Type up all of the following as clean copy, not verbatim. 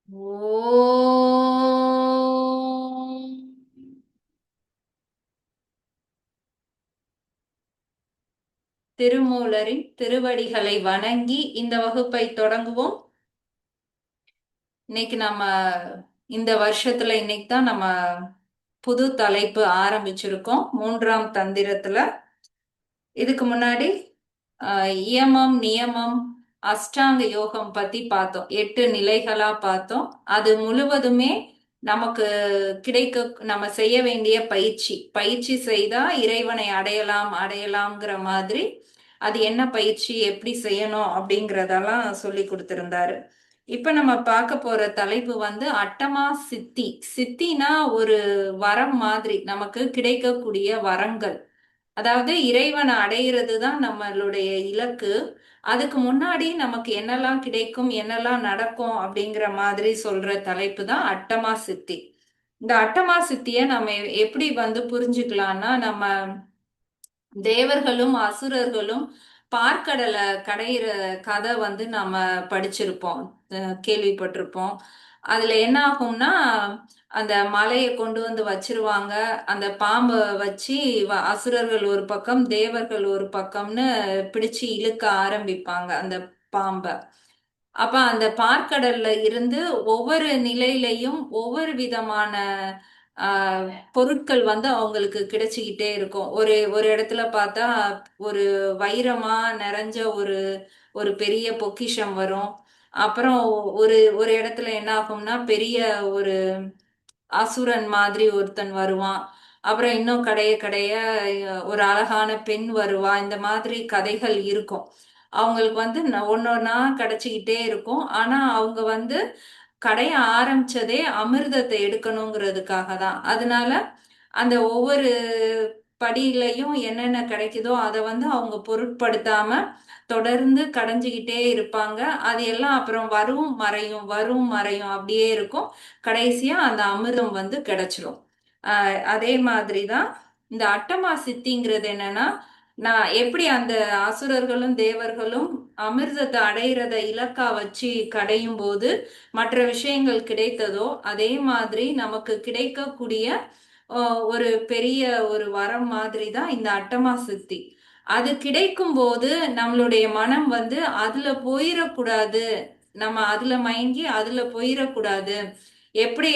ஓம். திருமூலரின் திருவடிகளை வணங்கி இந்த வகுப்பை தொடங்குவோம். இன்னைக்கு நம்ம இந்த வருஷத்துல இன்னைக்கு தான் நம்ம புது தலைப்பு ஆரம்பிச்சிருக்கோம், மூன்றாம் தந்திரத்துல. இதுக்கு முன்னாடி இயமம் நியமம் அஷ்டாங்க யோகம் பத்தி பார்த்தோம், 8 நிலைகளா பார்த்தோம். அது முழுவதுமே நமக்கு கிடைக்க நம்ம செய்ய வேண்டிய பயிற்சி. பயிற்சி செய்தா இறைவனை அடையலாம் அடையலாம்ங்கிற மாதிரி. அது என்ன பயிற்சி, எப்படி செய்யணும் அப்படிங்கறதெல்லாம் சொல்லி கொடுத்திருந்தாரு. இப்ப நம்ம பார்க்க போற தலைப்பு வந்து அட்டமா சித்தி. சித்தினா ஒரு வரம் மாதிரி, நமக்கு கிடைக்கக்கூடிய வரங்கள். அதாவது இறைவனை அடையிறது தான் நம்மளுடைய இலக்கு. அதுக்கு முன்னாடி நமக்கு என்னெல்லாம் கிடைக்கும், என்னெல்லாம் நடக்கும் அப்படிங்கிற மாதிரி சொல்ற தலைப்பு தான் அட்டமா சித்தி. இந்த அட்டமா சித்திய நம்ம எப்படி வந்து புரிஞ்சுக்கலாம்னா, நம்ம தேவர்களும் அசுரர்களும் பார்க்கடலை கடையிற கதை வந்து நம்ம படிச்சிருப்போம், கேள்விப்பட்டிருப்போம். அதுல என்ன ஆகும்னா, அந்த மலையை கொண்டு வந்து வச்சிருவாங்க. அந்த பாம்பை வச்சு அசுரர்கள் ஒரு பக்கம் தேவர்கள் ஒரு பக்கம்னு பிடிச்சு இழுக்க ஆரம்பிப்பாங்க அந்த பாம்பை. அப்ப அந்த பார்க்கடல்ல இருந்து ஒவ்வொரு நிலையிலையும் ஒவ்வொரு விதமான ஆஹ் பொருட்கள் வந்து அவங்களுக்கு கிடைச்சிக்கிட்டே இருக்கும். ஒரு ஒரு இடத்துல பார்த்தா ஒரு வைரமா நிறைஞ்ச ஒரு ஒரு பெரிய பொக்கிஷம் வரும். அப்புறம் ஒரு ஒரு இடத்துல என்ன ஆகும்னா, பெரிய ஒரு அசுரன் மாதிரி ஒருத்தன் வருவான். அப்புறம் இன்னும் கடைய கடைய ஒரு அழகான பெண் வருவா. இந்த மாதிரி கதைகள் இருக்கும். அவங்களுக்கு வந்து ஒன்னொன்னா கிடைச்சிக்கிட்டே இருக்கும். ஆனா அவங்க வந்து கடைய ஆரம்பிச்சதே அமிர்தத்தை எடுக்கணுங்கிறதுக்காக தான். அதனால அந்த ஒவ்வொரு படியிலையும் என்னென்ன கிடைக்குதோ அதை வந்து அவங்க பொருட்படுத்தாம தொடர்ந்து கடைஞ்சுக்கிட்டே இருப்பாங்க. அது எல்லாம் அப்புறம் வரும் மறையும் வரும் மறையும் அப்படியே இருக்கும். கடைசியா அந்த அமிர்தம் வந்து கிடைச்சிரும். அதே மாதிரிதான் இந்த அட்டமா சித்திங்கிறது என்னன்னா, நான் எப்படி அந்த அசுரர்களும் தேவர்களும் அமிர்தத்தை அடையிறத இலக்கா வச்சு கடையும் போது மற்ற விஷயங்கள் கிடைத்ததோ, அதே மாதிரி நமக்கு கிடைக்கக்கூடிய ஒரு பெரிய ஒரு வரம் மாதிரி தான் இந்த அட்டமா சித்தி. அது கிடைக்கும் போது நம்மளுடைய மனம் வந்து அதுல போயிடக்கூடாது, நம்ம அதுல மயங்கி அதுல போயிடக்கூடாது. எப்படி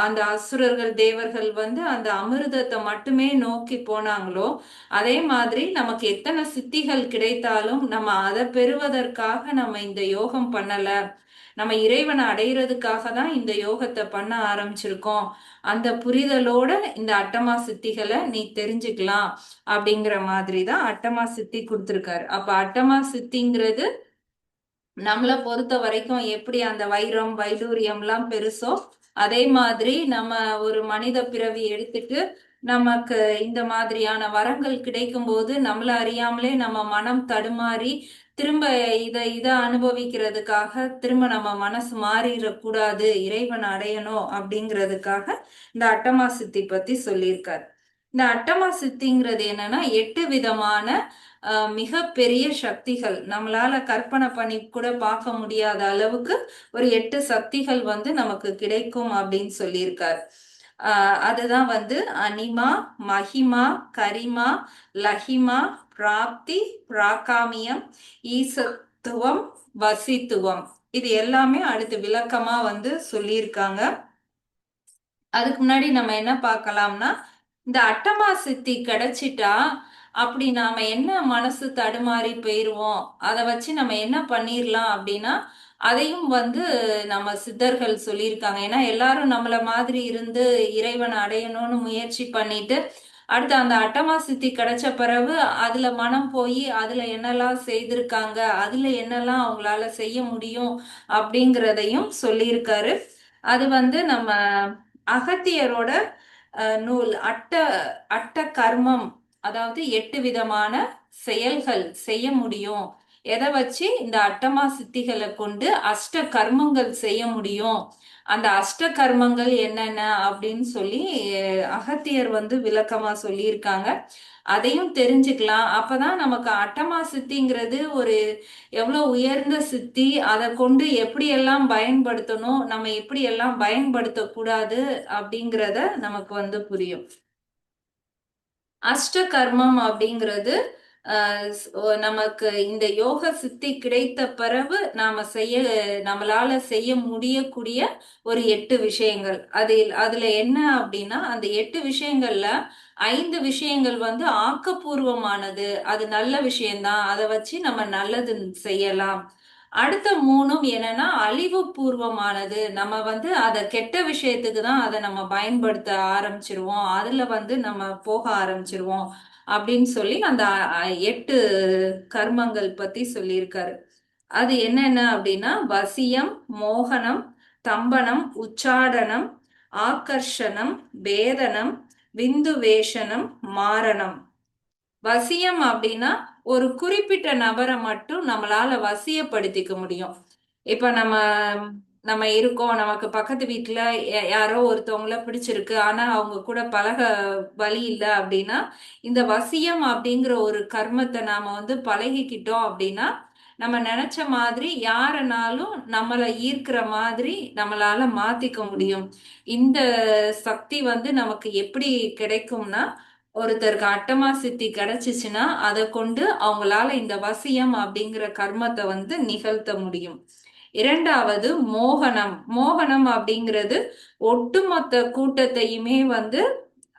அந்த அசுரர்கள் தேவர்கள் வந்து அந்த அமிர்தத்தை மட்டுமே நோக்கி போனாங்களோ, அதே மாதிரி நமக்கு எத்தனை சித்திகள் கிடைத்தாலும் நம்ம அதை பெறுவதற்காக நம்ம இந்த யோகம் பண்ணல, நம்ம இறைவனை அடையிறதுக்காக தான் இந்த யோகத்தை பண்ண ஆரம்பிச்சிருக்கோம். அந்த புரிதலோட இந்த அட்டமா சித்திகளை நீ தெரிஞ்சுக்கலாம் அப்படிங்கிற மாதிரி தான் அட்டமா சித்தி கொடுத்துருக்காரு. அப்ப அட்டமா சித்திங்கிறது நம்மளை பொறுத்த வரைக்கும் எப்படி அந்த வைரம் வைடூரியம்லாம் பெருசோ, அதே மாதிரி நம்ம ஒரு மனித பிறவி எடுத்துட்டு நமக்கு இந்த மாதிரியான வரங்கள் கிடைக்கும் போது நம்மள அறியாமலே நம்ம மனம் தடுமாறி திரும்ப இதை அனுபவிக்கிறதுக்காக திரும்ப நம்ம மனசு மாறிடக்கூடாது, இறைவன் அடையணும் அப்படிங்கிறதுக்காக இந்த அட்டமா சித்தி பத்தி சொல்லியிருக்காரு. இந்த அட்டமா சித்திங்கிறது என்னன்னா, 8 விதமான மிக பெரிய சக்திகள், நம்மளால கற்பனை பண்ணி கூட பார்க்க முடியாத அளவுக்கு ஒரு 8 சக்திகள் வந்து நமக்கு கிடைக்கும் அப்படின்னு சொல்லியிருக்காரு. அதுதான் வந்து அனிமா, மகிமா, கரிமா, லஹிமா, பிராப்தி, பிராகாமியம், ஈசத்துவம், வசித்துவம். இது எல்லாமே அடுத்து விளக்கமா வந்து சொல்லியிருக்காங்க. அதுக்கு முன்னாடி நம்ம என்ன பார்க்கலாம்னா, இந்த அட்டமா சித்தி கிடைச்சிட்டா அப்படி நாம என்ன மனசு தடுமாறி போயிருவோம், அதை வச்சு நம்ம என்ன பண்ணிரலாம் அப்படின்னா, அதையும் வந்து நம்ம சித்தர்கள் சொல்லியிருக்காங்க. ஏன்னா எல்லாரும் நம்மள மாதிரி இருந்து இறைவனை அடையணும்னு முயற்சி பண்ணிட்டு அடுத்து அந்த அட்டமா சித்தி கிடைச்ச பிறகு அதுல மனம் போய் அதுல என்னெல்லாம் செய்திருக்காங்க, அதுல என்னெல்லாம் அவங்களால செய்ய முடியும் அப்படிங்கிறதையும் சொல்லியிருக்காரு. அது வந்து நம்ம அகத்தியரோட நூல் அட்ட கர்மம், அதாவது 8 விதமான செயல்கள் செய்ய முடியும், எதை வச்சு இந்த அட்டமா சித்திகளை கொண்டு அஷ்ட கர்மங்கள் செய்ய முடியும். அந்த அஷ்ட கர்மங்கள் என்னென்ன அப்படின்னு சொல்லி அகத்தியர் வந்து விளக்கமா சொல்லியிருக்காங்க. அதையும் தெரிஞ்சுக்கலாம். அப்பதான் நமக்கு அட்டமா சித்திங்கிறது ஒரு எவ்வளவு உயர்ந்த சித்தி, அதை கொண்டு எப்படியெல்லாம் பயன்படுத்தணும், நம்ம எப்படியெல்லாம் பயன்படுத்தக்கூடாது அப்படிங்கிறத நமக்கு வந்து புரியும். அஷ்ட கர்மம் அப்படிங்கிறது நமக்கு இந்த யோக சித்தி கிடைத்த பிறகு நம்மளால செய்ய முடியக்கூடிய ஒரு 8 விஷயங்கள். அதுல என்ன அப்படின்னா, அந்த 8 விஷயங்கள்ல 5 விஷயங்கள் வந்து ஆக்கப்பூர்வமானது, அது நல்ல விஷயம்தான், அதை வச்சு நம்ம நல்லது செய்யலாம். அடுத்த 3ம் என்னன்னா அழிவு பூர்வமானது, நம்ம வந்து அதை கெட்ட விஷயத்துக்கு தான் அதை நம்ம பயன்படுத்த ஆரம்பிச்சிருவோம், அதுல வந்து நம்ம போக ஆரம்பிச்சிருவோம் அப்படின்னு சொல்லி அந்த 8 கர்மங்கள் பத்தி சொல்லியிருக்காரு. அது என்னென்ன அப்படின்னா வசியம், மோகனம், தம்பனம், உச்சாடனம், ஆகர்ஷணம், பேதனம், விந்துவேஷனம், மாரணம். வசியம் அப்படின்னா ஒரு குறிப்பிட்ட நபரை மட்டும் நம்மளால வசியப்படுத்திக்க முடியும். இப்ப நம்ம நம்ம இருக்கோம், நமக்கு பக்கத்து வீட்டுல யாரோ ஒருத்தவங்கள பிடிச்சிருக்கு, ஆனா அவங்க கூட பழக வழி இல்லை அப்படின்னா, இந்த வசியம் அப்படிங்கிற ஒரு கர்மத்தை நாம வந்து பழகிக்கிட்டோம் அப்படின்னா, நம்ம நினைச்ச மாதிரி யாரனாலும் நம்மளை ஈர்க்கிற மாதிரி நம்மளால மாத்திக்க முடியும். இந்த சக்தி வந்து நமக்கு எப்படி கிடைக்கும்னா, ஒருத்தருக்கு அட்டமா சித்தி கிடைச்சிச்சுன்னா அதை கொண்டு அவங்களால இந்த வசியம் அப்படிங்கிற கர்மத்தை வந்து நிகழ்த்த முடியும். இரண்டாவது மோகனம். மோகனம் அப்படிங்கிறது ஒட்டுமொத்த கூட்டத்தையுமே வந்து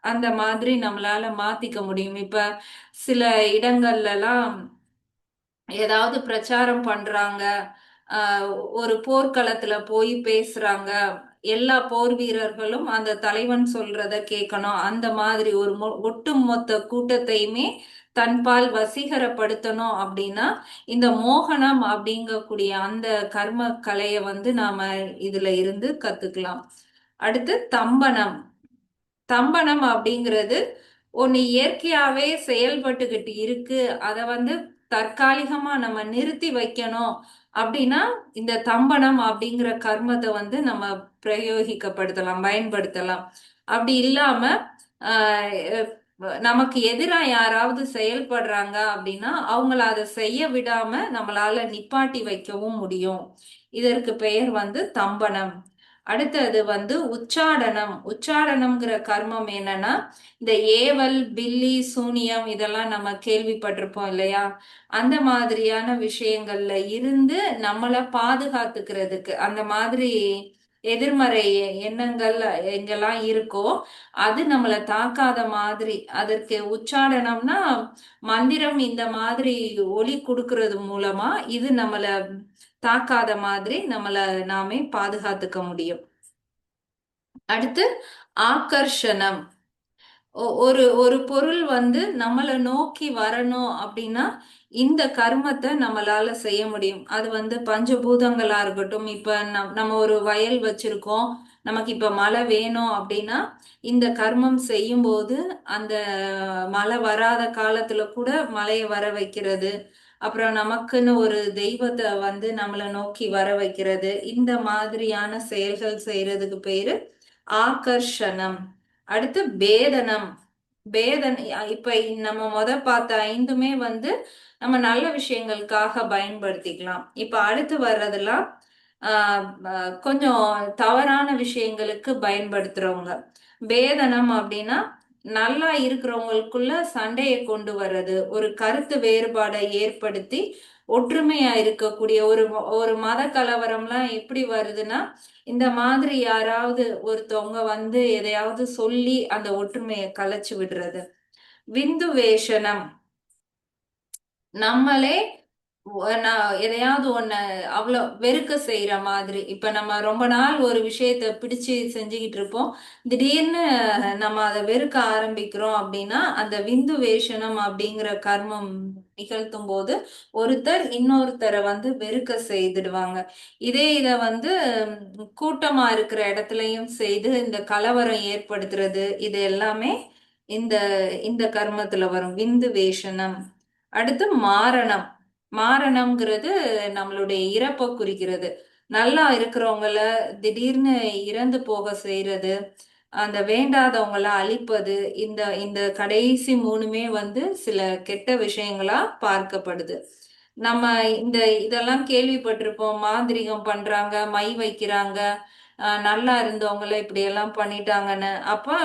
அந்த மாதிரி நம்மளால மாத்திக்க முடியும். இப்ப சில இடங்கள்ல எல்லாம் ஏதாவது பிரச்சாரம் பண்றாங்க, ஆஹ் ஒரு போர்க்களத்துல போய் பேசுறாங்க, எல்லா போர் வீரர்களும் அந்த தலைவன் சொல்றத கேட்கணும், அந்த மாதிரி ஒரு ஒட்டுமொத்த கூட்டத்தையுமே தன்பால் வசீகரப்படுத்தணும் அப்படின்னா இந்த மோகனம் அப்படிங்கக்கூடிய அந்த கர்ம கலையை வந்து நாம இதுல இருந்து கத்துக்கலாம். அடுத்து தம்பனம். தம்பனம் அப்படிங்கிறது ஒண்ணு இயற்கையாவே செயல்பட்டுக்கிட்டு இருக்கு, அதை வந்து தற்காலிகமா நம்ம நிறுத்தி வைக்கணும் அப்படின்னா இந்த தம்பனம் அப்படிங்கிற கர்மத்தை வந்து நம்ம பிரயோகிக்கப்படுத்தலாம், பயன்படுத்தலாம். அப்படி இல்லாம ஆஹ் நமக்கு எதிரா யாராவது செயல்படுறாங்க அப்படின்னா அவங்கள அதை செய்ய விடாம நம்மளால நிப்பாட்டி வைக்கவும் முடியும். இதற்கு பெயர் வந்து தம்பனம். அடுத்தது வந்து உச்சாடனம். உச்சாடனம்ங்கிற கர்மம் என்னன்னா, இந்த ஏவல், பில்லி, சூனியம் இதெல்லாம் நம்ம கேள்விப்பட்டிருப்போம் இல்லையா? அந்த மாதிரியான விஷயங்கள்ல இருந்து நம்மளை பாதுகாத்துக்கிறதுக்கு, அந்த மாதிரி எதிர்மறை எண்ணங்கள் எங்கெல்லாம் இருக்கோ அது நம்மளை தாக்காத மாதிரி, அதற்கு உச்சாடனம்னா மந்திரம் இந்த மாதிரி ஒலி கொடுக்கறது மூலமா இது நம்மள தாக்காத மாதிரி நம்மள நாமே பாதுகாத்துக்க முடியும். அடுத்து ஆகர்ஷணம். ஒரு ஒரு பொருள் வந்து நம்மளை நோக்கி வரணும் அப்படின்னா இந்த கர்மத்தை நம்மளால செய்ய முடியும். அது வந்து பஞ்சபூதங்களா இருக்கட்டும். இப்ப நம்ம ஒரு வயல் வச்சிருக்கோம், நமக்கு இப்ப மழை வேணும் அப்படின்னா இந்த கர்மம் செய்யும் போது அந்த மழை வராத காலத்துல கூட மழையை வர வைக்கிறது. அப்புறம் நமக்குன்னு ஒரு தெய்வத்தை வந்து நம்மளை நோக்கி வர வைக்கிறது. இந்த மாதிரியான செயல்கள் செய்யறதுக்கு பேரு ஆகர்ஷணம். அடுத்து பேதனம். பேதன் இப்ப நம்ம பார்த்த 5மே வந்து நம்ம நல்ல விஷயங்களுக்காக பயன்படுத்திக்கலாம். இப்ப அடுத்து வர்றதெல்லாம் கொஞ்சம் தவறான விஷயங்களுக்கு பயன்படுத்துறவங்க. பேதனம் அப்படின்னா நல்லா இருக்கிறவங்களுக்குள்ள சண்டையை கொண்டு வர்றது, ஒரு கருத்து வேறுபாடை ஏற்படுத்தி ஒற்றுமையா இருக்கக்கூடிய ஒரு ஒரு மத கலவரம்லாம் எப்படி வருதுன்னா இந்த மாதிரி யாராவது ஒருத்தவங்க வந்து எதையாவது சொல்லி அந்த ஒற்றுமையை கலைச்சு விடுறது. விந்து வேஷனம். நம்மளே நான் எதையாவது ஒண்ணு அவ்வளோ வெறுக்க செய்யற மாதிரி, இப்ப நம்ம ரொம்ப நாள் ஒரு விஷயத்த பிடிச்சு செஞ்சுக்கிட்டு இருப்போம், திடீர்னு நம்ம அதை வெறுக்க ஆரம்பிக்கிறோம் அப்படின்னா அந்த விந்து வேஷனம் அப்படிங்கிற கர்மம் நிகழ்த்தும் போது ஒருத்தர் இன்னொருத்தரை வந்து வெறுக்க செய்துடுவாங்க. இத வந்து கூட்டமா இருக்கிற இடத்துலயும் செய்து இந்த கலவரம் ஏற்படுத்துறது, இது எல்லாமே இந்த இந்த கர்மத்துல வரும், விந்து வேஷனம். அடுத்து மாரணம். மாரணம்ங்கிறது நம்மளுடைய இறப்பை குறிக்கிறது. நல்லா இருக்கிறவங்கள திடீர்னு இறந்து போக செய்யறது, அந்த வேண்டாதவங்கள அழிப்பது, இந்த இந்த கடைசி மூணுமே வந்து சில கெட்ட விஷயங்களா பார்க்கப்படுது. நம்ம இந்த இதெல்லாம் கேள்விப்பட்டிருப்போம். மாந்திரீகம் பண்றாங்க, மை வைக்கிறாங்க, நல்லா இருந்தவங்கள இப்படி எல்லாம் பண்ணிட்டாங்கன்னு. அப்ப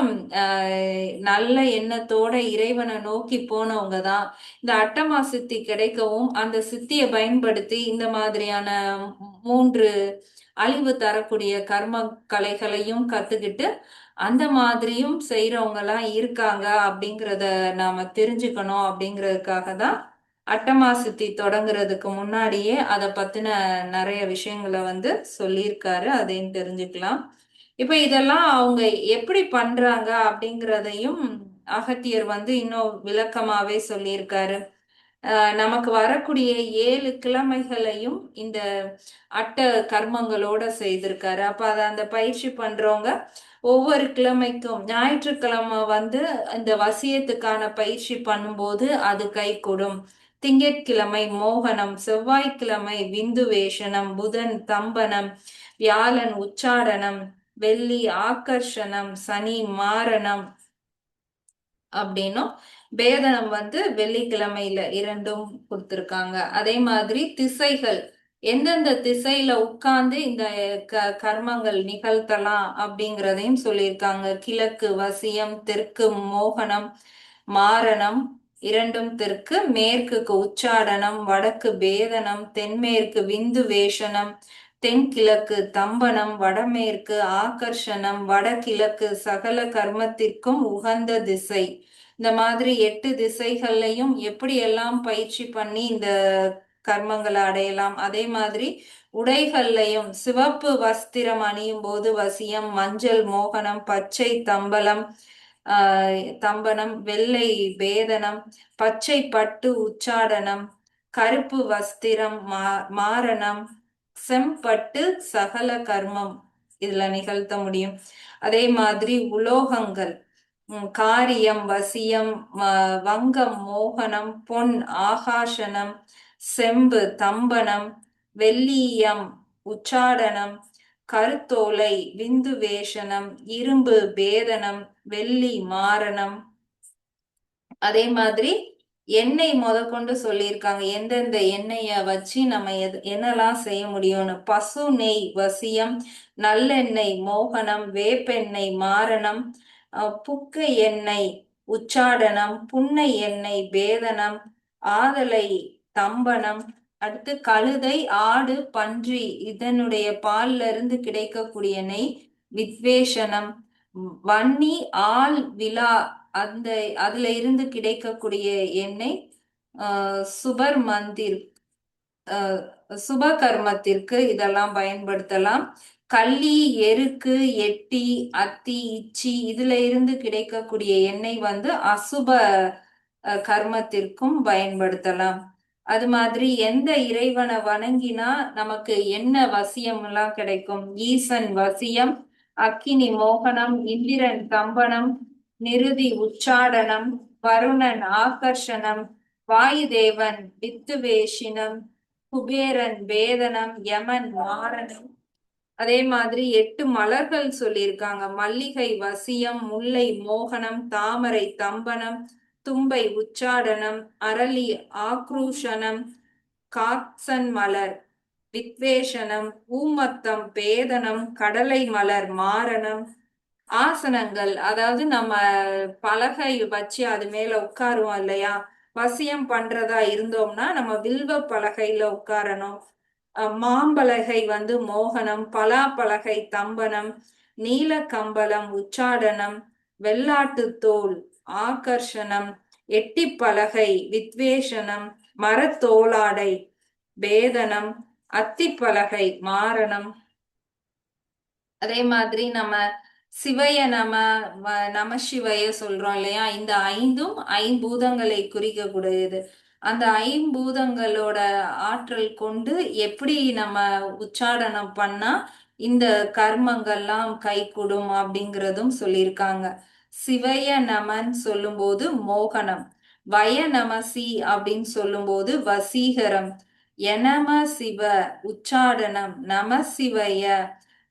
நல்ல எண்ணத்தோட இறைவனை நோக்கி போனவங்க தான் இந்த அட்டமா சித்தி கிடைக்கவும் அந்த சித்தியை பயன்படுத்தி இந்த மாதிரியான மூன்று அழிவு தரக்கூடிய கர்ம கலைகளையும் கத்துக்கிட்டு அந்த மாதிரியும் செய்யறவங்க எல்லாம் இருக்காங்க அப்படிங்கிறத நாம தெரிஞ்சுக்கணும். அப்படிங்கிறதுக்காக தான் அட்டமா சித்தி தொடங்குறதுக்கு முன்னாடியே அதை பத்தின நிறைய விஷயங்களை வந்து சொல்லியிருக்காரு. அதையும் தெரிஞ்சுக்கலாம். இப்ப இதெல்லாம் அவங்க எப்படி பண்றாங்க அப்படிங்கிறதையும் அகத்தியர் வந்து இன்னும் விளக்கமாவே சொல்லியிருக்காரு. நமக்கு வரக்கூடிய 7 கிழமைகளையும் இந்த அட்ட கர்மங்களோட செய்திருக்காரு. அப்ப அத அந்த பயிற்சி பண்றவங்க ஒவ்வொரு கிழமைக்கும் ஞாயிற்றுக்கிழமை வந்து இந்த வசியத்துக்கான பயிற்சி பண்ணும்போது அது கைகூடும். திங்கட்கிழமை மோகனம், செவ்வாய்க்கிழமை விந்து வேஷனம், புதன் தம்பனம், வியாழன் உச்சாடனம், வெள்ளி ஆக்கர்ஷணம், சனி மாரணம் அப்படின்னும் பேதனம் வந்து வெள்ளிக்கிழமையில இரண்டும் கொடுத்திருக்காங்க. அதே மாதிரி திசைகள் எந்தெந்த திசையில உட்கார்ந்து இந்த கர்மங்கள் நிகழ்த்தலாம் அப்படிங்கிறதையும் சொல்லியிருக்காங்க. கிழக்கு வசியம், தெற்கு மோகனம் மாரணம் இரண்டும் தெற்கு, மேற்குக்கு உச்சாடனம், வடக்கு பேதனம், தென்மேற்கு விந்து வேஷனம், தென்கிழக்கு தம்பனம், வடமேற்கு ஆகர்ஷணம், வடகிழக்கு சகல கர்மத்திற்கும் உகந்த திசை. இந்த மாதிரி 8 திசைகள்லையும் எப்படி எல்லாம் பயிற்சி பண்ணி இந்த கர்மங்களை அடையலாம். அதே மாதிரி உடைகள்லையும் சிவப்பு வஸ்திரம் அணியும் போது வசியம், மஞ்சள் மோகனம், பச்சை தம்பலம் தம்பனம், வெள்ளை பேதனம், பச்சை பட்டு உச்சாடனம், கருப்பு வஸ்திரம் மாரணம், செம்பட்டு சகல கர்மம் இதுல நிகழ்த்த முடியும். அதே மாதிரி உலோகங்கள் காரியம் வசியம், வங்கம் மோகனம், பொன் ஆகாஷனம், செம்பு தம்பனம், வெள்ளீயம் உச்சாடனம், கருத்தோலை விந்து வேஷனம், இரும்பு பேதனம், வெள்ளி மாரணம். அதே மாதிரி எண்ணெய் முதற்கொண்டு சொல்லியிருக்காங்க. எந்தெந்த எண்ணெய வச்சு நம்ம என்னெல்லாம் செய்ய முடியும்னு. பசு நெய் வசியம், நல்லெண்ணெய் மோகனம், வேப்பெண்ணெய் மாரணம், புக்க எண்ணெய் உச்சாடனம், புன்னை எண்ணெய் பேதனம், ஆதலை தம்பனம். அடுத்து கழுதை, ஆடு, பன்றி இதனுடைய பால்ல இருந்து கிடைக்கக்கூடிய நெய் வித்வேஷனம், வன்னி ஆள் விழா அந்த அதுல இருந்து கிடைக்கக்கூடிய எண்ணெய் சுபர் மந்திர் சுபகர்மத்திற்கு இதெல்லாம் பயன்படுத்தலாம். கள்ளி, எருக்கு, எட்டி, அத்தி, இச்சி இதுல இருந்து கிடைக்கக்கூடிய எண்ணெய் வந்து அசுப கர்மத்திற்கும் பயன்படுத்தலாம். அது மாதிரி எந்த இறைவனை வணங்கினா நமக்கு என்ன வசியம் எல்லாம் கிடைக்கும். ஈசன் வசியம், அக்கினி மோகனம், இந்திரன் தம்பனம், நிருதி உச்சாடனம், வருணன் ஆகர்ஷணம், வாயுதேவன் வித்துவேஷினம், குபேரன் வேதனம், யமன் மாரணம். அதே மாதிரி 8 மலர்கள் சொல்லியிருக்காங்க. மல்லிகை வசியம், முல்லை மோகனம், தாமரை தம்பனம், தும்பை உச்சாடனம், அரளி ஆக்ரூஷனம், காக்சன் மலர் வித்வேஷனம், ஊமத்தம் பேதனம், கடலை மலர் மாரணம். ஆசனங்கள் அதாவது நம்ம பலகை வச்சு அது மேல உட்காருவோம் இல்லையா. வசியம் பண்றதா இருந்தோம்னா நம்ம வில்வ பலகையில உட்காரணும். மாம்பலகை வந்து மோகனம், பலாப்பலகை தம்பனம், நீல கம்பளம் உச்சாடனம், வெள்ளாட்டு தோல் ஆகர்ஷணம், எட்டிப்பலகை வித்வேஷனம், மரத்தோளாடை பேதனம், அத்திப்பலகை மாரணம். அதே மாதிரி நம்ம சிவய நம சிவய சொல்றோம் இல்லையா. இந்த 5ம் ஐம்பூதங்களை குறிக்கக்கூடியது. அந்த ஐம்பூதங்களோட ஆற்றல் கொண்டு எப்படி நம்ம உச்சாடனம் பண்ணா இந்த கர்மங்கள்லாம் கைகூடும் அப்படிங்கிறதும் சொல்லியிருக்காங்க. சிவய நமன் சொல்லும்போது மோகனம், வயநமசி அப்படின்னு சொல்லும்போது வசீகரம். எனம சிவ உச்சாடனம், நம சிவய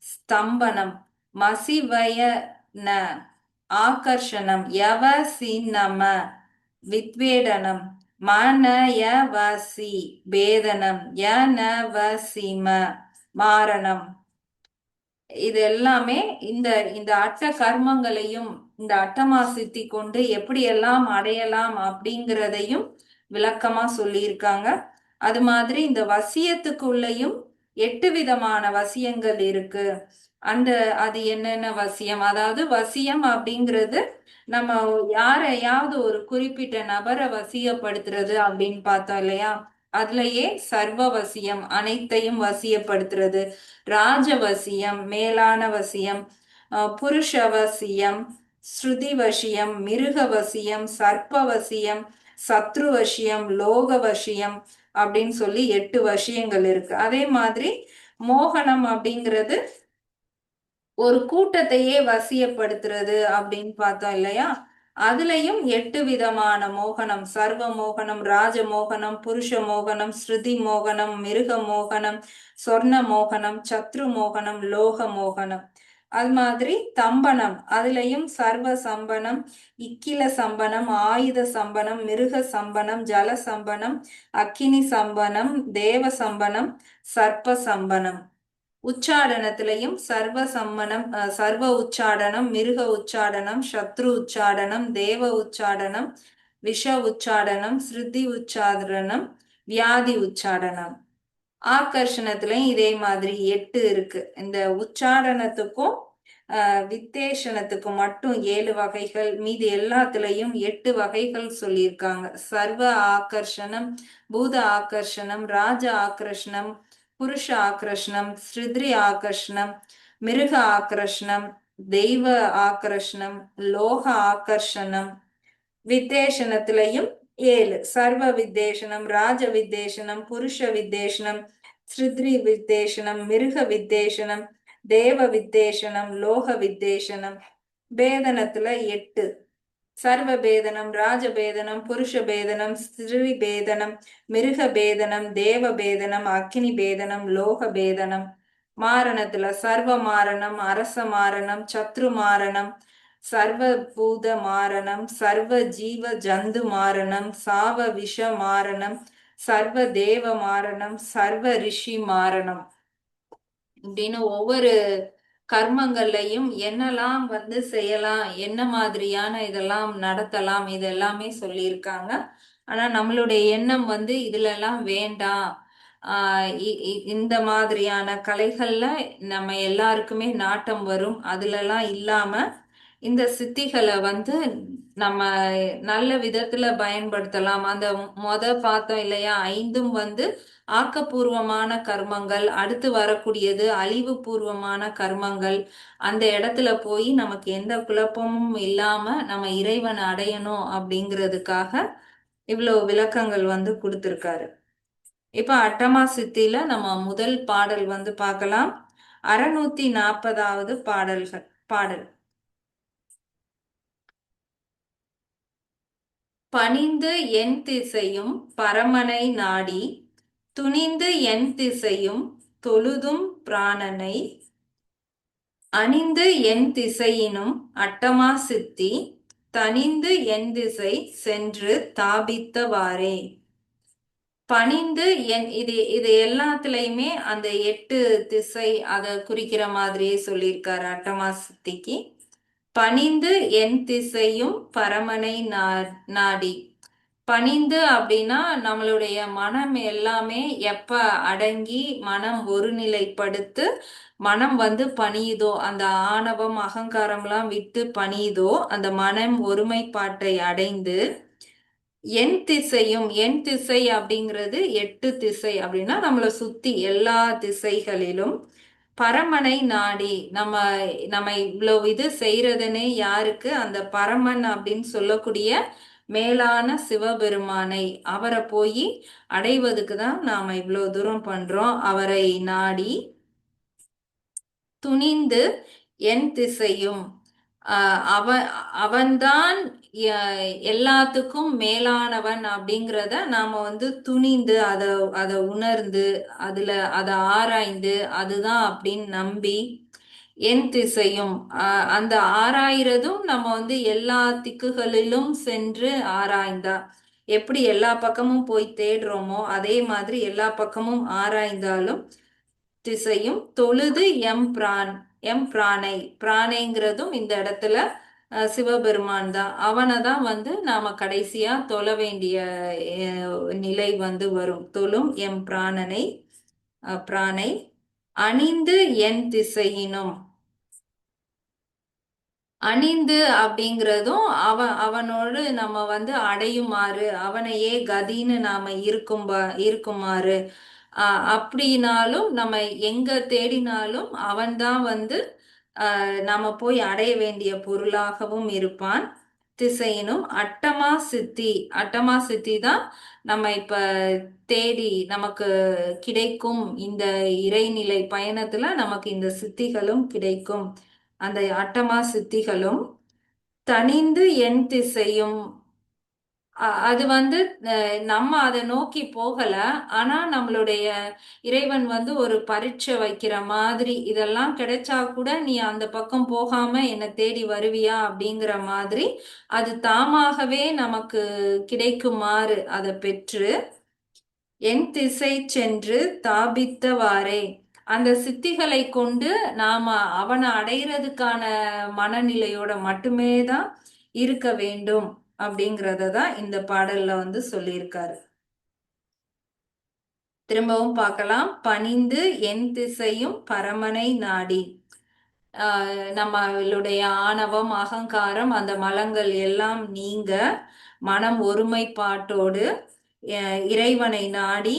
ஸ்தம்பனம், மசிவய ந ஆகர்ஷணம், யவ சி நம வித்வேடனம், மனயவசி பேதனம், யனவசிம மாரணம். இது எல்லாமே இந்த இந்த அட்ட கர்மங்களையும் இந்த அட்டமா சித்தி கொண்டு எப்படியெல்லாம் அடையலாம் அப்படிங்கிறதையும் விளக்கமா சொல்லியிருக்காங்க. அது மாதிரி இந்த வசியத்துக்குள்ளேயும் 8 விதமான வசியங்கள் இருக்கு. அந்த அது என்னென்ன வசியம், அதாவது வசியம் அப்படிங்கிறது நம்ம யாரையாவது ஒரு குறிப்பிட்ட நபரை வசியப்படுத்துறது அப்படின்னு பார்த்தோம் இல்லையா? அதுலயே சர்வ வசியம், அனைத்தையும் வசியப்படுத்துறது. ராஜவசியம், மேலான வசியம், புருஷவசியம், ஸ்ருதிவசியம், மிருகவசியம், சர்ப்பவசியம், சத்ருவசியம், லோகவசியம் அப்படின்னு சொல்லி 8 வசியங்கள் இருக்கு. அதே மாதிரி மோகனம் அப்படிங்கிறது ஒரு கூட்டத்தையே வசியப்படுத்துறது அப்படின்னு பார்த்தோம் இல்லையா? அதுலயும் 8 விதமான மோகனம்: சர்வ மோகனம், ராஜ மோகனம், புருஷ மோகனம், ஸ்ருதி மோகனம், மிருக மோகனம், சொர்ண மோகனம், சத்ரு மோகனம், லோக மோகனம். அது மாதிரி தம்பனம், அதுலயும் சர்வ சம்பனம், இக்கில சம்பனம், ஆயுத சம்பனம், மிருக சம்பனம், ஜல சம்பனம், அக்கினி சம்பனம், தேவ சம்பனம், சர்ப்ப சம்பனம். உச்சாடனத்திலையும் சர்வ சம்மனம், சர்வ உச்சாடனம், மிருக உச்சாடனம், சத்ரு உச்சாடனம், தேவ உச்சாடனம், விஷ உச்சாடனம், ஸ்ருதி உச்சாடனம், வியாதி உச்சாடனம். ஆகர்ஷணத்திலையும் இதே மாதிரி 8 இருக்கு. இந்த உச்சாடனத்துக்கும் வித்தேஷனத்துக்கும் மட்டும் 7 வகைகள், மீதி எல்லாத்துலயும் 8 வகைகள் சொல்லியிருக்காங்க. சர்வ ஆகர்ஷணம், பூத ஆகர்ஷணம், ராஜ ஆகர்ஷணம், புருஷ ஆக்ரஷ்ணம், ஸ்ருத்ரி ஆகர்ஷணம், மிருக ஆகர்ஷணம், தெய்வ ஆகர்ஷணம், லோக ஆகர்ஷணம். வித்தேஷனத்திலையும் 7: சர்வ வித்தேஷனம், ராஜ வித்தேஷனம், புருஷ வித்தேஷனம், ஸ்ருத்ரி வித்தேஷனம், மிருக வித்தேஷனம், தேவ வித்தேஷனம், லோக வித்தேஷனம். பேதனத்துல 8: சர்வ பேதனம், ராஜ பேதனம், புருஷ பேதனம், ஸ்திரீ பேதனம், மிருக பேதனம், தேவ பேதனம், அக்னி பேதனம், லோக பேதனம். மாரணத்துல சர்வ மாரணம், அரச மாரணம், சத்ரு மாரணம், சர்வ பூத மாரணம், சர்வ ஜீவ ஜந்து மாரணம், சாவ விஷ மாரணம், சர்வ தேவ மாரணம், சர்வ ரிஷி மாரணம். இப்படின்னு ஒவ்வொரு கர்மங்கள்லையும் என்னெல்லாம் செய்யலாம், என்ன மாதிரியான இதெல்லாம் நடத்தலாம், இதெல்லாமே சொல்லியிருக்காங்க. ஆனா நம்மளுடைய எண்ணம் இதுல எல்லாம் வேண்டாம். இந்த மாதிரியான கலைகள்ல நம்ம எல்லாருக்குமே நாட்டம் வரும், அதுலலாம் இல்லாம இந்த சித்திகளை நம்ம நல்ல விதத்துல பயன்படுத்தலாம். அந்த பார்த்தோம் இல்லையா, 5ம் ஆக்கப்பூர்வமான கர்மங்கள், அடுத்து வரக்கூடியது அழிவு பூர்வமான கர்மங்கள். அந்த இடத்துல போய் நமக்கு எந்த குழப்பமும் இல்லாம நம்ம இறைவன் அடையணும் அப்படிங்கிறதுக்காக இவ்வளவு விளக்கங்கள் கொடுத்திருக்காரு. இப்ப அட்டமா சித்தியில நம்ம முதல் பாடல் பார்க்கலாம். 640வது பாடல். பணிந்து என் திசையும் பரமனை நாடி, துணிந்து என் திசையும் தொழுதும் பிராணனை, அணிந்து என் திசையினும் அட்டமா சித்தி, தனிந்து என் திசை சென்று தாபித்தவாறே. பணிந்து இது எல்லாத்துலயுமே அந்த 8 திசை அதை குறிக்கிற மாதிரியே சொல்லியிருக்காரு அட்டமா சித்திக்கு. பணிந்து என் திசையும் பரமனை நாடி. பணிந்து அப்படின்னா நம்மளுடைய மனம் எல்லாமே எப்ப அடங்கி மனம் ஒருநிலைப்படுத்து மனம் பணியுதோ, அந்த ஆணவம் அகங்காரம்லாம் விட்டு பணியுதோ, அந்த மனம் ஒருமைப்பாட்டை அடைந்து என் திசையும், என் திசை அப்படிங்கிறது 8 திசை அப்படின்னா நம்மளை சுத்தி எல்லா திசைகளிலும் பரமனை நாடி. நம்ம இவ்வளவு இது செய்யறதுனே யாருக்கு? அந்த பரமன் அப்படின்னு சொல்லக்கூடிய மேலான சிவபெருமானை, அவரை போய் அடைவதுக்கு தான் நாம இவ்வளவு தூரம் பண்றோம். அவரை நாடி துணிந்து என் திசையும், அவன் அவன்தான் எல்லாத்துக்கும் மேலானவன் அப்படிங்கிறத நாம வந்து துணிந்து அதை உணர்ந்து அதை ஆராய்ந்து அதுதான் அப்படின்னு நம்பி என் திசையும் அந்த ஆராய்றதும் நம்ம வந்து எல்லா திக்குகளிலும் சென்று ஆராய்ந்தா எப்படி எல்லா பக்கமும் போய் தேடுறோமோ அதே மாதிரி எல்லா பக்கமும் ஆராய்ந்தாலும் திசையும் தொழுது எம் பிரானை பிரானைங்கிறதும் இந்த இடத்துல சிவபெருமான் தான். அவனை தான் வந்து நாம கடைசியா தொழ வேண்டிய நிலை வந்து வரும். தொழும் எம் பிரானை அணிந்து என் திசையினும். அணிந்து அப்படிங்கிறதும் அவனோடு நம்ம வந்து அடையுமாறு அவனையே கதின்னு நாம இருக்குமாறு அப்படின்னாலும் நம்ம எங்க தேடினாலும் அவன்தான் வந்து நாம போய் அடைய வேண்டிய பொருளாகவும் இருப்பான். திசையினும் அட்டமா சித்தி தான் நம்ம இப்ப தேடி நமக்கு கிடைக்கும் இந்த இறைநிலை பயணத்துல நமக்கு இந்த சித்திகளும் கிடைக்கும். அந்த அட்டமா சித்திகளும் தனிந்து என் திசையும் அது வந்து நம்ம அதை நோக்கி போகல. ஆனா நம்மளுடைய இறைவன் வந்து ஒரு பரீட்சை வைக்கிற மாதிரி இதெல்லாம் கிடைச்சா கூட நீ அந்த பக்கம் போகாம என்னை தேடி வருவியா அப்படிங்கிற மாதிரி அது தாமாகவே நமக்கு கிடைக்குமாறு அதை பெற்று என் திசை சென்று தாபித்தவாறே அந்த சித்திகளை கொண்டு நாம அவனை அடையிறதுக்கான மனநிலையோட மட்டுமே தான் இருக்க வேண்டும் அப்படிங்கறத தான் இந்த பாடல்ல வந்து சொல்லியிருக்காரு. திரும்பவும் பார்க்கலாம். பணிந்து என் திசையும் பரமனை நாடி. நம்மளுடைய ஆணவம் அகங்காரம் அந்த மலங்கள் எல்லாம் நீங்க மனம் ஒருமைப்பாட்டோடு இறைவனை நாடி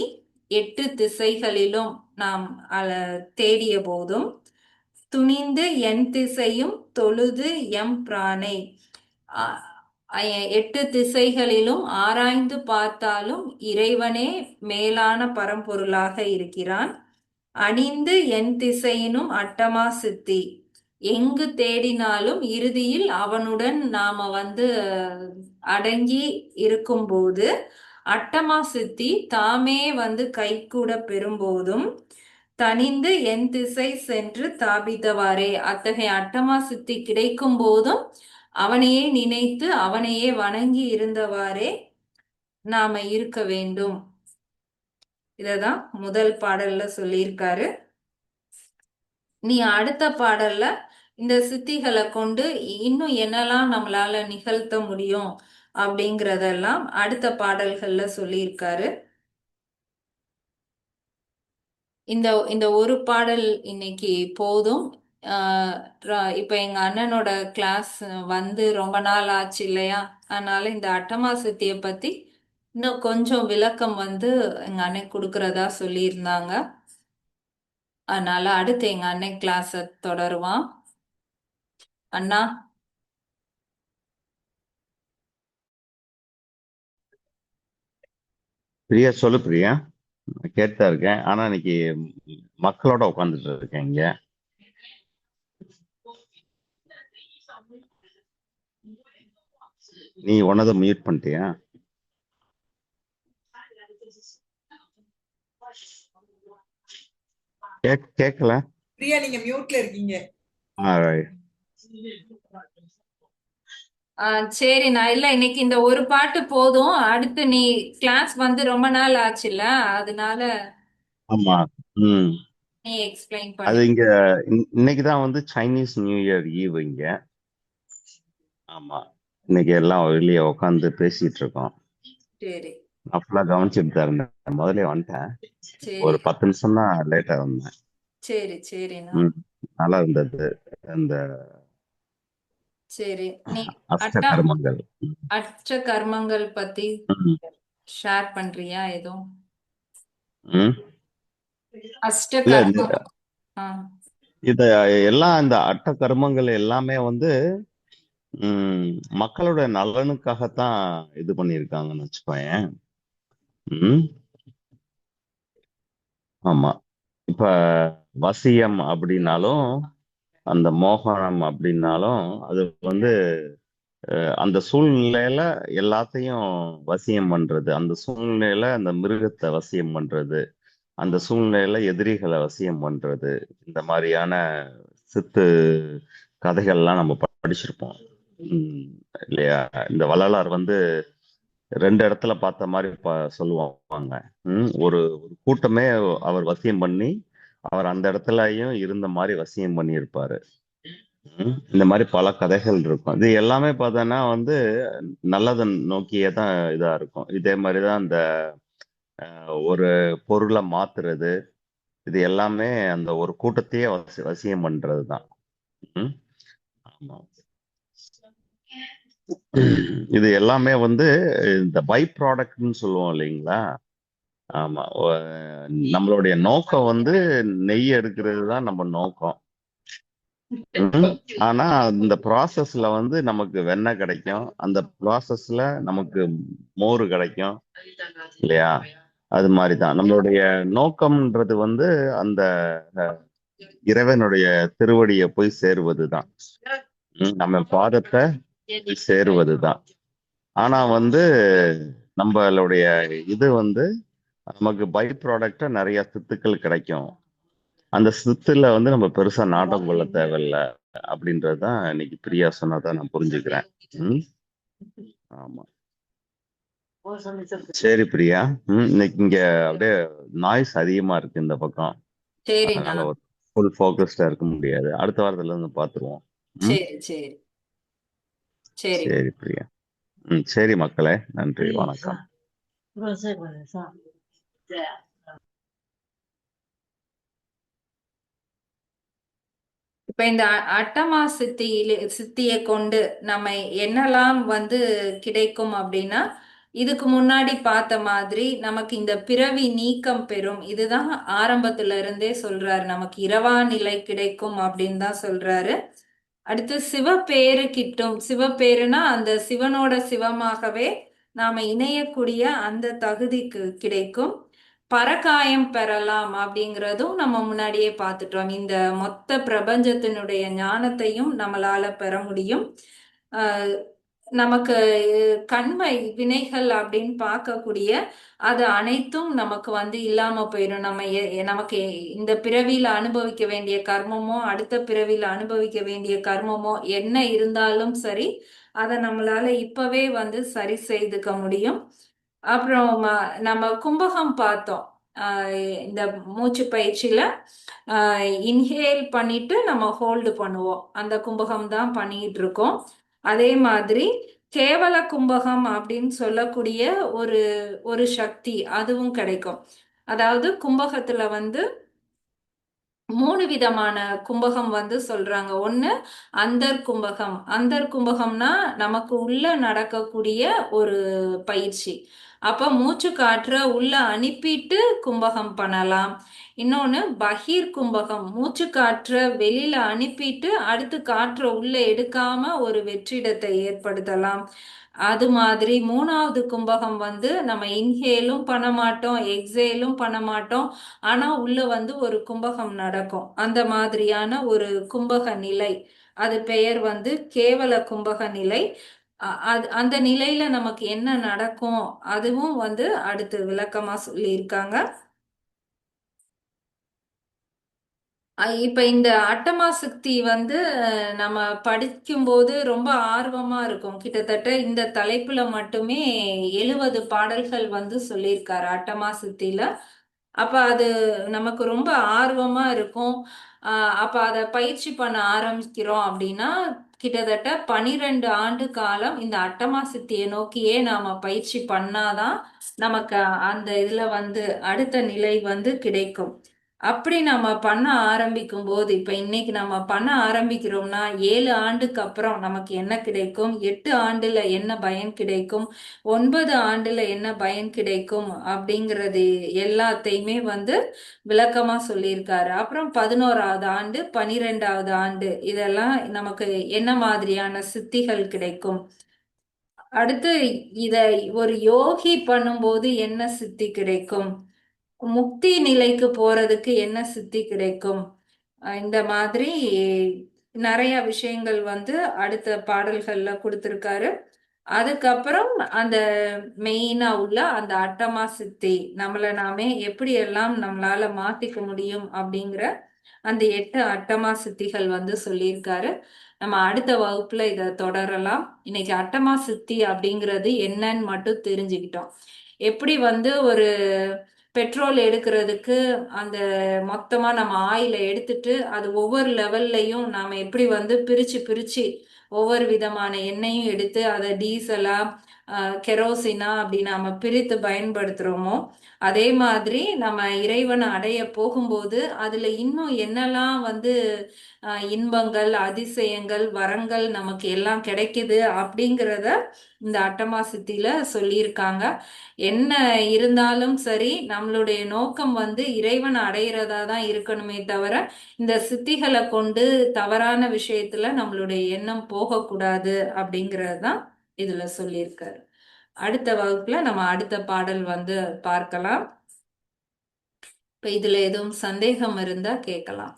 8 திசைகளிலும் நாம் தேடிய போதும் துணிந்து என் திசையும் தொழுது எம் பிரானை 8 திசைகளிலும் ஆராய்ந்து பார்த்தாலும் இறைவனே மேலான பரம்பொருளாக இருக்கிறான். அணிந்து என் திசையினும் அட்டமா சித்தி எங்கு தேடினாலும் இறுதியில் அவனுடன் நாம வந்து அடங்கி இருக்கும்போது அட்டமா சித்தி தாமே வந்து கைகூட பெறும்போதும் தனிந்து என் திசை சென்று தாபித்தவாறே அத்தகைய அட்டமா சித்தி கிடைக்கும் போதும் அவனையே நினைத்து அவனையே வணங்கி இருந்தவாறே நாம இருக்க வேண்டும். இததான் முதல் பாடல்ல சொல்லியிருக்காரு. நீ அடுத்த பாடல்ல இந்த சித்திகளை கொண்டு இன்னும் என்னெல்லாம் நம்மளால நிகழ்த்த முடியும் அப்படிங்கறதெல்லாம் அடுத்த பாடல்கள்ல சொல்லியிருக்காரு. இந்த இந்த ஒரு பாடல் இன்னைக்கு போதும். இப்ப எங்க அண்ணனோட கிளாஸ் வந்து ரொம்ப நாள் ஆச்சு இல்லையா, அதனால இந்த அட்டமா சித்திய பத்தி இன்னும் கொஞ்சம் விளக்கம் வந்து எங்க அண்ணன் கொடுக்கறதா சொல்லியிருந்தாங்க. அதனால அடுத்து எங்க அண்ணன் கிளாஸ தொடருவான். அண்ணா. பிரியா, சொல்லு பிரியா. கேட்டுதான் இருக்கேன். ஆனா இன்னைக்கு மக்களோட உட்காந்துட்டு இருக்கேன் இங்க. நீ ஒன்னதை மியூட் பண்ணிட்டியா? கேட்கல பிரியா, நீங்க மியூட்ல இருக்கீங்க. சரி, நான் இல்ல இன்னைக்கு இந்த ஒரு பாட்டு போதும். அடுத்து நீ கிளாஸ் வந்து ரொம்ப நாள் ஆச்சுல்ல, அதனால ஆமா. நீ எக்ஸ்பிளைன் அது பண்ணு. இங்க இன்னைக்குதான் வந்து சைனீஸ் நியூ இயர் ஈவ் இங்க. ஆமா, இன்னைக்கு எல்லாம் வெளியே உட்காந்து பேசிட்டு இருக்கோம். சரி நான் ஃபுல்லா கவனிச்சுட்டு தான் இருந்தேன். முதல்ல வந்துட்டேன். ஒரு சரி 10 நிமிஷம் தான் லேட்டா வந்தேன். சரி சரிண்ணா. நல்லா இருந்தது. அந்த சரி, நீ அஷ்ட கர்மங்கள் அஷ்ட கர்மங்கள் பத்தி ஷேர் பண்றியா எதுவும்? அஷ்ட இல்ல, கர்மம் இத எல்லாம் இந்த அட்ட கர்மங்கள் எல்லாமே வந்து மக்களோட நலனுக்காகத்தான் இது பண்ணியிருக்காங்கன்னு வச்சுக்கோயேன். ஆமா, இப்ப வசியம் அப்படின்னாலும் அந்த மோகனம் அப்படின்னாலும் அது வந்து அந்த சூழ்நிலையில எல்லாத்தையும் வசியம் பண்றது, அந்த சூழ்நிலையில அந்த மிருகத்தை வசியம் பண்றது, அந்த சூழ்நிலையில எதிரிகளை வசியம் பண்றது, இந்த மாதிரியான சித்து கதைகள்லாம் நம்ம படிச்சிருப்போம். உம் இல்லையா? இந்த வள்ளலார் வந்து ரெண்டு இடத்துல பார்த்த மாதிரி சொல்லுவாங்க. ஒரு கூட்டமே அவர் வசியம் பண்ணி அவர் அந்த இடத்துலயும் இருந்த மாதிரி வசியம் பண்ணியிருப்பாரு. இந்த மாதிரி பல கதைகள் இருக்கும். இது எல்லாமே பார்த்தோன்னா வந்து நல்லதை நோக்கியே தான் இதா இருக்கும். இதே மாதிரிதான் இந்த ஒரு பொருளை மாத்துறது, இது எல்லாமே அந்த ஒரு கூட்டத்தையே வசியம் பண்றது தான். ம், ஆமா. இது எல்லாமே வந்து இந்த பை ப்ராடக்ட்னு சொல்லுவோம் இல்லைங்களா? ஆமா. நம்மளுடைய நோக்கம் வந்து நெய் எடுக்கிறது தான் நம்ம நோக்கம். ஆனா இந்த ப்ராசஸ்ல வந்து நமக்கு வெண்ணெய் கிடைக்கும், அந்த ப்ராசஸ்ல நமக்கு மோர் கிடைக்கும் இல்லையா? அது மாதிரிதான் நம்மளுடைய நோக்கம்ன்றது வந்து அந்த இறைவனுடைய திருவடியை போய் சேருவதுதான். நம்ம பாதத்தை போய் சேருவதுதான். ஆனா வந்து நம்மளுடைய இது வந்து நமக்கு பை ப்ராடக்டா நிறைய சித்துக்கள் கிடைக்கும். அந்த சித்துல வந்து நம்ம பெருசா நாட்டம் கொள்ள தேவையில்ல அப்படின்றதுதான் இன்னைக்கு பிரியா சொன்னதான் நான் புரிஞ்சுக்கிறேன். ம், ஆமா. சரி பிரியா. இன்னைக்கு இங்க அப்படியே நாய்ஸ் அதிகமா இருக்கு இந்த பக்கம். சரிண்ணா. அதனால ஒரு ஃபுல் ஃபோக்கஸ்டா இருக்க முடியாது. அடுத்த வாரத்துல இருந்து பார்த்துருவோம். ம், சரி சரி சரிண்ணா. சரி பிரியா. சரி மக்களே, நன்றி, வணக்கம். இப்ப இந்த அட்டமா சித்தியை கொண்டு நம்ம என்னெல்லாம் வந்து கிடைக்கும் அப்படின்னா, இதுக்கு முன்னாடி பார்த்த மாதிரி நமக்கு இந்த பிறவி நீக்கம் பெறும். இதுதான் ஆரம்பத்துல இருந்தே சொல்றாரு. நமக்கு இரவா நிலை கிடைக்கும் அப்படின்னு தான் சொல்றாரு. அடுத்து சிவப்பேறு கிட்டும். சிவப்பேறுனா அந்த சிவனோட சிவமாகவே நாம இணையக்கூடிய அந்த தகுதிக்கு கிடைக்கும். பரகாயம் பெறலாம் அப்படிங்கிறதும் நம்ம முன்னாடியே பார்த்துட்டோம். இந்த மொத்த பிரபஞ்சத்தினுடைய ஞானத்தையும் நம்மளால பெற முடியும். ஆஹ் நமக்கு கண்மை வினைகள் அப்படின்னு பார்க்கக்கூடிய அது அனைத்தும் நமக்கு வந்து இல்லாம போயிடும். நமக்கு இந்த பிறவியில அனுபவிக்க வேண்டிய கர்மமோ அடுத்த பிறவியில அனுபவிக்க வேண்டிய கர்மமோ என்ன இருந்தாலும் சரி, அதை நம்மளால இப்பவே வந்து சரி செய்துக்க முடியும். அப்புறம் நம்ம கும்பகம் பார்த்தோம். இந்த மூச்சு பயிற்சியில இன்ஹேல் பண்ணிட்டு நம்ம ஹோல்டு பண்ணுவோம். அந்த கும்பகம் தான் பண்ணிட்டு இருக்கோம். அதே மாதிரி கேவல கும்பகம் அப்படின்னு சொல்லக்கூடிய ஒரு ஒரு சக்தி அதுவும் கிடைக்கும். அதாவது கும்பகத்துல வந்து 3 விதமான கும்பகம் வந்து சொல்றாங்க. ஒண்ணு அந்தர் கும்பகம். அந்தர் கும்பகம்னா நமக்கு உள்ள நடக்கக்கூடிய ஒரு பயிற்சி. அப்ப மூச்சு காற்ற உள்ள அனுப்பிட்டு கும்பகம் பண்ணலாம். இன்னொன்னு பகீர் கும்பகம். மூச்சு காற்ற வெளியில அனுப்பிட்டு அடுத்து காற்ற உள்ள எடுக்காம ஒரு வெற்றிடத்தை ஏற்படுத்தலாம். அது மாதிரி 3வது கும்பகம் வந்து நம்ம இன்ஹேலும் பண்ண மாட்டோம், எக்ஸேலும் பண்ண மாட்டோம். ஆனா உள்ள வந்து ஒரு கும்பகம் நடக்கும். அந்த மாதிரியான ஒரு கும்பக நிலை. அது பெயர் வந்து கேவல கும்பக நிலை. அந்த நிலையில நமக்கு என்ன நடக்கும் அதுவும் வந்து அடுத்து விளக்கமா சொல்லியிருக்காங்க. இப்ப இந்த அட்டமா சித்தி வந்து நம்ம படிக்கும்போது ரொம்ப ஆர்வமா இருக்கும். கிட்டத்தட்ட இந்த தலைப்புல மட்டுமே 70 பாடல்கள் வந்து சொல்லியிருக்காரு அட்டமா சித்தியில. அப்ப அது நமக்கு ரொம்ப ஆர்வமா இருக்கும். அப்ப அதை பயிற்சி பண்ண ஆரம்பிக்கிறோம் அப்படின்னா கிட்டத்தட்ட 12 ஆண்டு காலம் இந்த அட்டமா சித்தியை நோக்கியே நாம பயிற்சி பண்ணாதான் நமக்கு அந்த இதுல வந்து அடுத்த நிலை வந்து கிடைக்கும். அப்படி நம்ம பண்ண ஆரம்பிக்கும் போது இப்ப இன்னைக்கு நம்ம பண்ண ஆரம்பிக்கிறோம்னா 7 ஆண்டுக்கு அப்புறம் நமக்கு என்ன கிடைக்கும், 8 ஆண்டுல என்ன பயன் கிடைக்கும், 9 ஆண்டுல என்ன பயன் கிடைக்கும் அப்படிங்கிறது எல்லாத்தையுமே வந்து விளக்கமா சொல்லியிருக்காரு. அப்புறம் 11வது ஆண்டு 12வது ஆண்டு இதெல்லாம் நமக்கு என்ன மாதிரியான சித்திகள் கிடைக்கும், அடுத்து இத ஒரு யோகி பண்ணும்போது என்ன சித்தி கிடைக்கும், முக்தி நிலைக்கு போறதுக்கு என்ன சித்தி கிடைக்கும், இந்த மாதிரி நிறைய விஷயங்கள் வந்து அடுத்த பாடல்கள்ல கொடுத்திருக்காரு. அதுக்கப்புறம் அந்த மெயினா உள்ள அந்த அட்டமா சித்தி நம்மளை நாமே எப்படி எல்லாம் நம்மளால மாத்திக்க முடியும் அப்படிங்கிற அந்த 8 அட்டமா சித்திகள் வந்து சொல்லியிருக்காரு. நம்ம அடுத்த வகுப்புல இதை தொடரலாம். இன்னைக்கு அட்டமா சித்தி அப்படிங்கிறது என்னன்னு மட்டும் தெரிஞ்சுக்கிட்டோம். எப்படி வந்து ஒரு பெட்ரோல் எடுக்கிறதுக்கு அந்த மொத்தமா நம்ம ஆயில எடுத்துட்டு அது ஒவ்வொரு லெவல்லையும் நாம எப்படி வந்து பிரிச்சு பிரிச்சு ஒவ்வொரு விதமான எண்ணெயும் எடுத்து அதை டீசலா கெரோசினா அப்படி நாம பிரித்து பயன்படுத்துறோமோ, அதே மாதிரி நம்ம இறைவனை அடைய போகும்போது அதுல இன்னும் என்னெல்லாம் வந்து இன்பங்கள், அதிசயங்கள், வரங்கள் நமக்கு எல்லாம் கிடைக்குது அப்படிங்கிறத இந்த அட்டமா சித்தியில சொல்லியிருக்காங்க. என்ன இருந்தாலும் சரி, நம்மளுடைய நோக்கம் வந்து இறைவனை அடையிறதா தான் இருக்கணுமே தவிர இந்த சித்திகளை கொண்டு தவறான விஷயத்துல நம்மளுடைய எண்ணம் போகக்கூடாது அப்படிங்கிறது தான் இதுல சொல்லியிருக்காரு. அடுத்த வகுப்புல நம்ம அடுத்த பாடல் வந்து பார்க்கலாம். இப்ப இதுல எதுவும் சந்தேகம் இருந்தா கேட்கலாம்.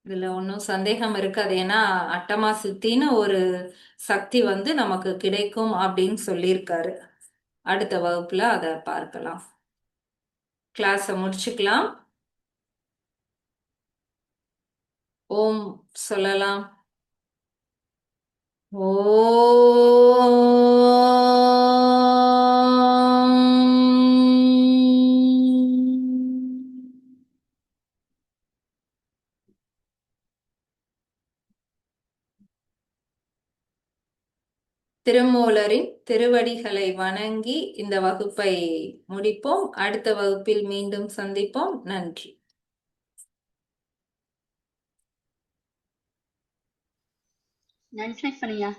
இதுல ஒன்றும் சந்தேகம் இருக்காது. ஏன்னா அட்டமா சித்தின்னு ஒரு சக்தி வந்து நமக்கு கிடைக்கும் அப்படின்னு சொல்லியிருக்காரு. அடுத்த வகுப்புல அதை பார்க்கலாம். கிளாஸை முடிச்சுக்கலாம். ஓம் சொல்லலாம். ஓம். திருமூலரின் திருவடிகளை வணங்கி இந்த வகுப்பை முடிப்போம். அடுத்த வகுப்பில் மீண்டும் சந்திப்போம். நன்றி. நன்றி பண்ணியா.